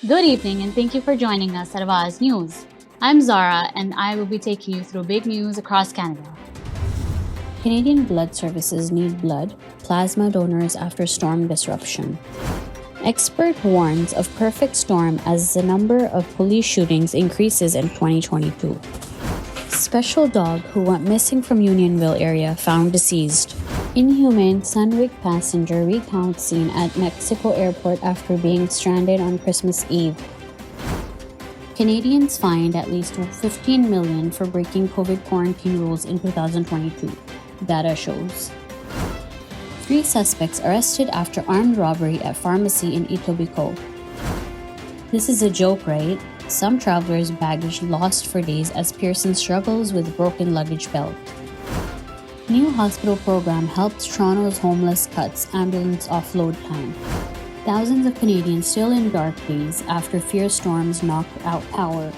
Good evening, and thank you for joining us at Awaz News. I'm Zara, and I will be taking you through big news across Canada. Canadian Blood Services need blood, plasma donors after storm disruption. Expert warns of perfect storm as the number of police shootings increases in 2022. Special dog who went missing from Unionville area found deceased. Inhumane Sunwick passenger recounts scene at Mexico airport after being stranded on Christmas Eve. Canadians fined at least $15 million for breaking COVID quarantine rules in 2022, data shows. 3 suspects arrested after armed robbery at pharmacy in Etobicoke. This is a joke, right? Some travelers' baggage lost for days as Pearson struggles with broken luggage belt. New hospital program helps Toronto's homeless cuts ambulance offload time. Thousands of Canadians still in dark days after fierce storms knocked out power.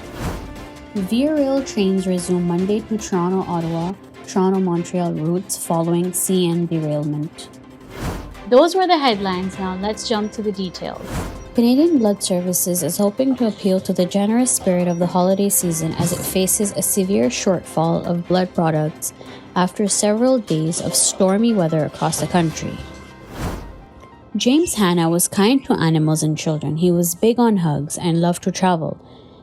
Via Rail trains resume Monday to Toronto, Ottawa, Toronto-Montreal routes following CN derailment. Those were the headlines. Now let's jump to the details. Canadian Blood Services is hoping to appeal to the generous spirit of the holiday season as it faces a severe shortfall of blood products after several days of stormy weather across the country. James Hanna was kind to animals and children. He was big on hugs and loved to travel.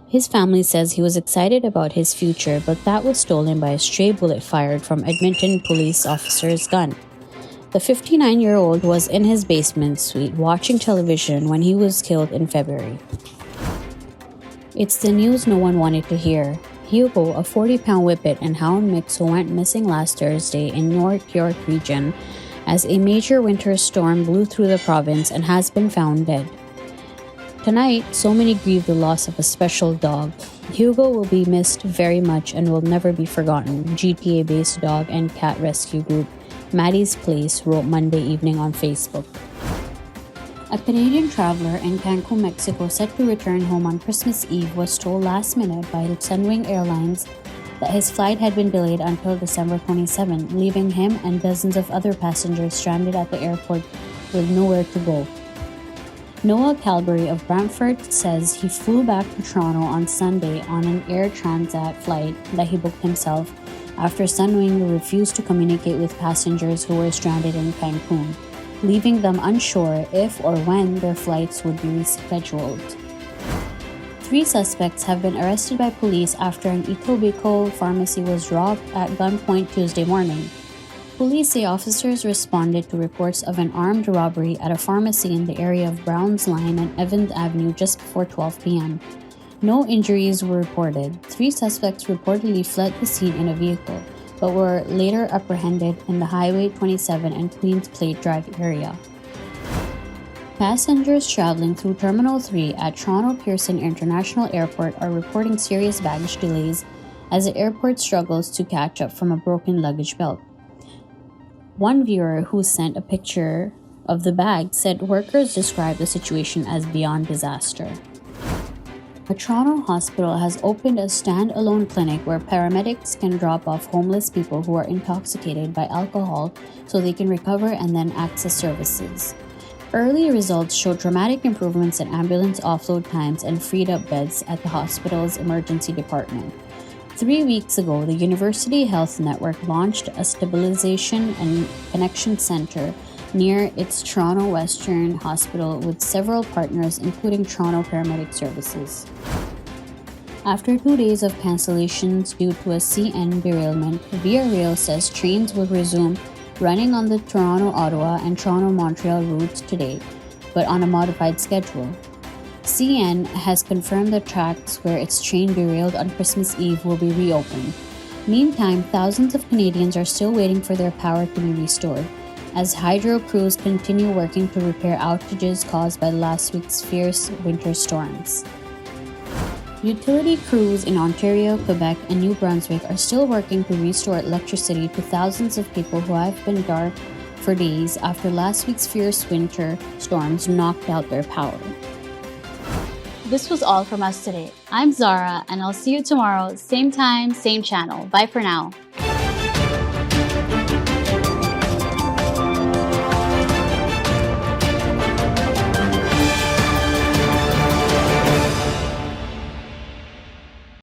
His family says he was excited about his future, but that was stolen by a stray bullet fired from Edmonton police officer's gun. The 59-year-old was in his basement suite watching television when he was killed in February. It's the news no one wanted to hear. Hugo, a 40-pound whippet and hound mix who went missing last Thursday in North York region as a major winter storm blew through the province and has been found dead. Tonight, so many grieve the loss of a special dog. Hugo will be missed very much and will never be forgotten, GTA-based dog and cat rescue group Maddie's Place wrote Monday evening on Facebook. A Canadian traveler in Cancun, Mexico, set to return home on Christmas Eve was told last minute by Sunwing Airlines that his flight had been delayed until December 27, leaving him and dozens of other passengers stranded at the airport with nowhere to go. Noah Calbury of Brantford says he flew back to Toronto on Sunday on an Air Transat flight that he booked himself after Sunwing refused to communicate with passengers who were stranded in Cancun, leaving them unsure if or when their flights would be rescheduled. 3 suspects have been arrested by police after an Etobicoke pharmacy was robbed at gunpoint Tuesday morning. Police say officers responded to reports of an armed robbery at a pharmacy in the area of Browns Line and Evans Avenue just before 12 p.m. No injuries were reported. 3 suspects reportedly fled the scene in a vehicle, but were later apprehended in the Highway 27 and Queens Plate Drive area. Passengers traveling through Terminal 3 at Toronto Pearson International Airport are reporting serious baggage delays as the airport struggles to catch up from a broken luggage belt. One viewer who sent a picture of the bag said workers described the situation as beyond disaster. A Toronto hospital has opened a stand-alone clinic where paramedics can drop off homeless people who are intoxicated by alcohol so they can recover and then access services. Early results show dramatic improvements in ambulance offload times and freed up beds at the hospital's emergency department. 3 weeks ago, the University Health Network launched a stabilization and connection center near its Toronto Western Hospital with several partners including Toronto Paramedic Services. After 2 days of cancellations due to a CN derailment, Via Rail says trains will resume running on the Toronto-Ottawa and Toronto-Montreal routes today, but on a modified schedule. CN has confirmed the tracks where its train derailed on Christmas Eve will be reopened. Meantime, thousands of Canadians are still waiting for their power to be restored, as hydro crews continue working to repair outages caused by last week's fierce winter storms. Utility crews in Ontario, Quebec, and New Brunswick are still working to restore electricity to thousands of people who have been dark for days after last week's fierce winter storms knocked out their power. This was all from us today. I'm Zara, and I'll see you tomorrow, same time, same channel. Bye for now.